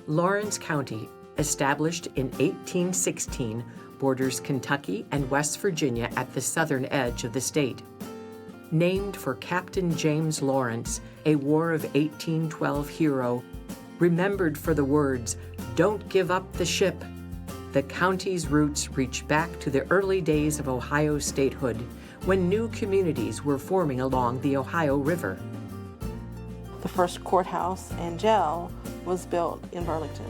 Lawrence County, established in 1816, borders Kentucky and West Virginia at the southern edge of the state. Named for Captain James Lawrence, a War of 1812 hero, remembered for the words, "Don't give up the ship," the county's roots reach back to the early days of Ohio statehood, when new communities were forming along the Ohio River. The first courthouse and jail was built in Burlington.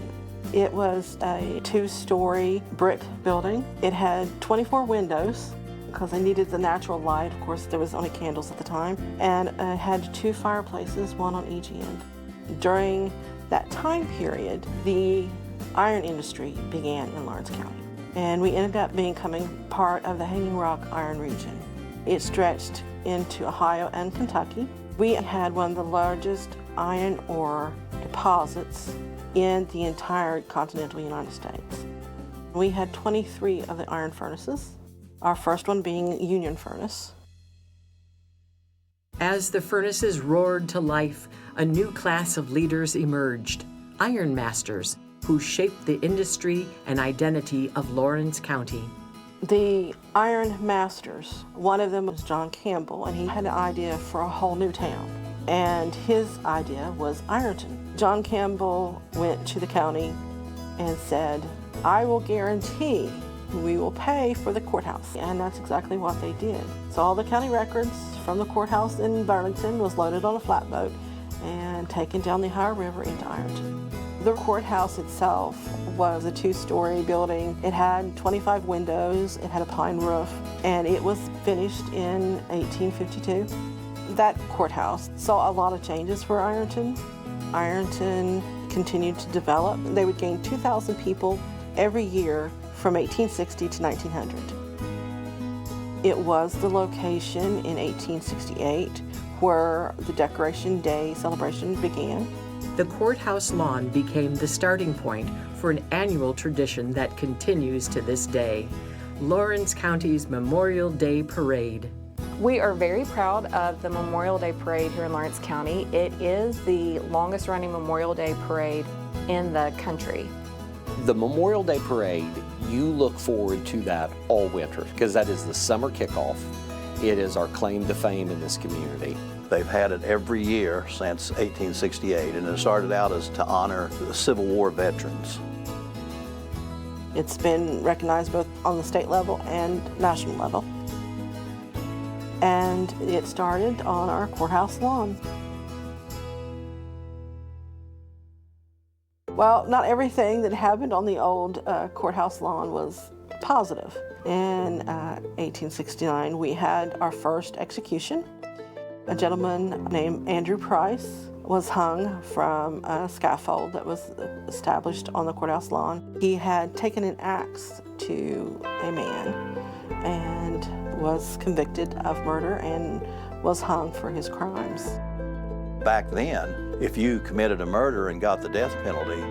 It was a 2-story brick building. It had 24 windows because they needed the natural light. Of course, there was only candles at the time. And it had 2 fireplaces, one on each end. During that time period, the iron industry began in Lawrence County. And we ended up becoming part of the Hanging Rock Iron region. It stretched into Ohio and Kentucky. We had one of the largest iron ore deposits in the entire continental United States. We had 23 of the iron furnaces, our first one being Union Furnace. As the furnaces roared to life, a new class of leaders emerged, iron masters, who shaped the industry and identity of Lawrence County. The iron masters, one of them was John Campbell, and he had an idea for a whole new town. And his idea was Ironton. John Campbell went to the county and said, "I will guarantee we will pay for the courthouse." And that's exactly what they did. So all the county records from the courthouse in Burlington was loaded on a flatboat and taken down the Ohio River into Ironton. The courthouse itself was a 2-story building. It had 25 windows, it had a pine roof, and it was finished in 1852. That courthouse saw a lot of changes for Ironton. Ironton continued to develop. They would gain 2,000 people every year from 1860 to 1900. It was the location in 1868 where the Decoration Day celebration began. The courthouse lawn became the starting point for an annual tradition that continues to this day, Lawrence County's Memorial Day Parade. We are very proud of the Memorial Day Parade here in Lawrence County. It is the longest running Memorial Day Parade in the country. The Memorial Day Parade, you look forward to that all winter because that is the summer kickoff. It is our claim to fame in this community. They've had it every year since 1868, and it started out as to honor the Civil War veterans. It's been recognized both on the state level and national level. And it started on our courthouse lawn. Well, not everything that happened on the old courthouse lawn was positive. In 1869, we had our first execution. A gentleman named Andrew Price was hung from a scaffold that was established on the courthouse lawn. He had taken an axe to a man and was convicted of murder and was hung for his crimes. Back then, if you committed a murder and got the death penalty,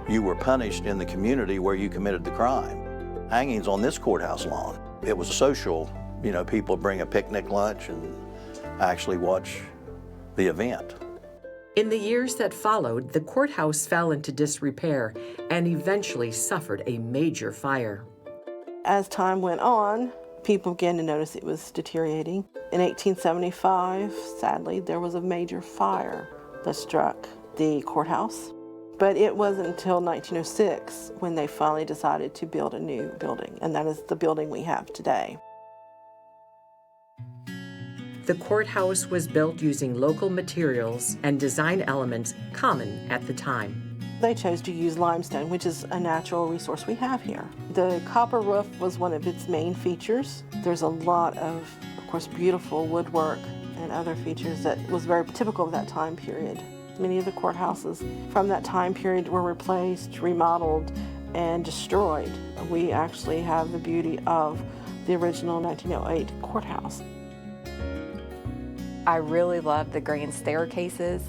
you were punished in the community where you committed the crime. Hangings on this courthouse lawn, it was social. You know, people bring a picnic lunch and actually watch the event. In the years that followed, the courthouse fell into disrepair and eventually suffered a major fire. As time went on, people began to notice it was deteriorating. In 1875, sadly, there was a major fire that struck the courthouse. But it wasn't until 1906 when they finally decided to build a new building, and that is the building we have today. The courthouse was built using local materials and design elements common at the time. They chose to use limestone, which is a natural resource we have here. The copper roof was one of its main features. There's a lot of course, beautiful woodwork and other features that was very typical of that time period. Many of the courthouses from that time period were replaced, remodeled, and destroyed. We actually have the beauty of the original 1908 courthouse. I really love the grand staircases,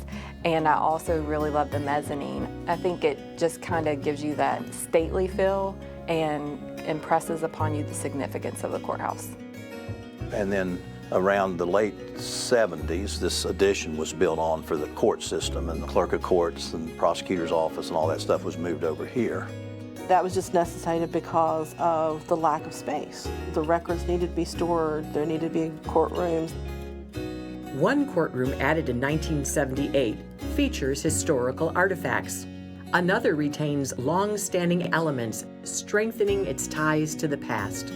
and I also really love the mezzanine. I think it just kind of gives you that stately feel and impresses upon you the significance of the courthouse. And then Around the late 70s, this addition was built on for the court system, and the clerk of courts and the prosecutor's office and all that stuff was moved over here. That was just necessitated because of the lack of space. The records needed to be stored, there needed to be courtrooms. One courtroom added in 1978 features historical artifacts. Another retains long-standing elements, strengthening its ties to the past.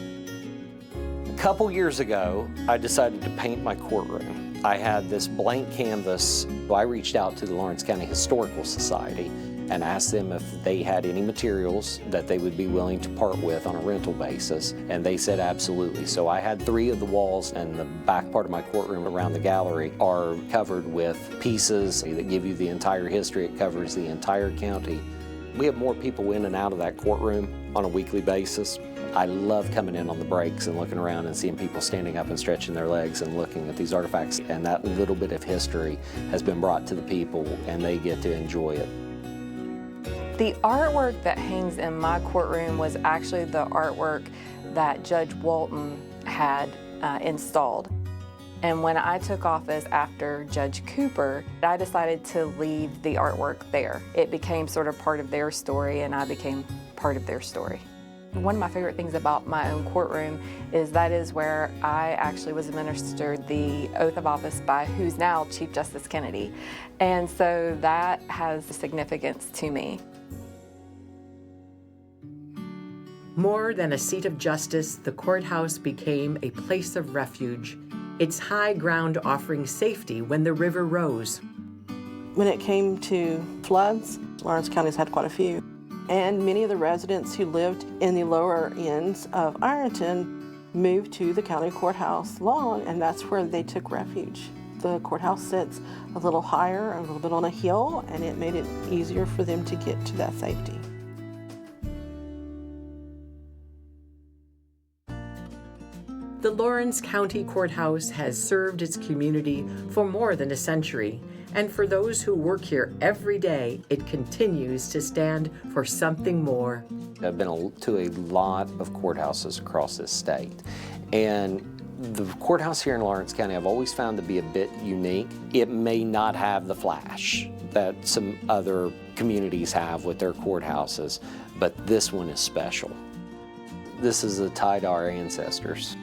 A couple years ago, I decided to paint my courtroom. I had this blank canvas. I reached out to the Lawrence County Historical Society and asked them if they had any materials that they would be willing to part with on a rental basis, and they said absolutely. So I had 3 of the walls, and the back part of my courtroom around the gallery are covered with pieces that give you the entire history. It covers the entire county. We have more people in and out of that courtroom on a weekly basis. I love coming in on the breaks and looking around and seeing people standing up and stretching their legs and looking at these artifacts, and that little bit of history has been brought to the people, and they get to enjoy it. The artwork that hangs in my courtroom was actually the artwork that Judge Walton had installed. And when I took office after Judge Cooper, I decided to leave the artwork there. It became sort of part of their story, and I became part of their story. One of my favorite things about my own courtroom is that is where I actually was administered the oath of office by who's now Chief Justice Kennedy. And so that has significance to me. More than a seat of justice, the courthouse became a place of refuge, its high ground offering safety when the river rose. When it came to floods, Lawrence County's had quite a few. And many of the residents who lived in the lower ends of Ironton moved to the county courthouse lawn, and that's where they took refuge. The courthouse sits a little higher, a little bit on a hill, and it made it easier for them to get to that safety. The Lawrence County Courthouse has served its community for more than a century, and for those who work here every day, it continues to stand for something more. I've been to a lot of courthouses across this state, and the courthouse here in Lawrence County I've always found to be a bit unique. It may not have the flash that some other communities have with their courthouses, but this one is special. This is a tie to our ancestors.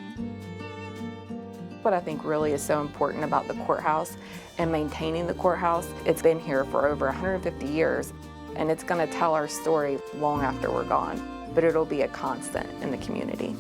What I think really is so important about the courthouse and maintaining the courthouse, it's been here for over 150 years, and it's going to tell our story long after we're gone, but it'll be a constant in the community.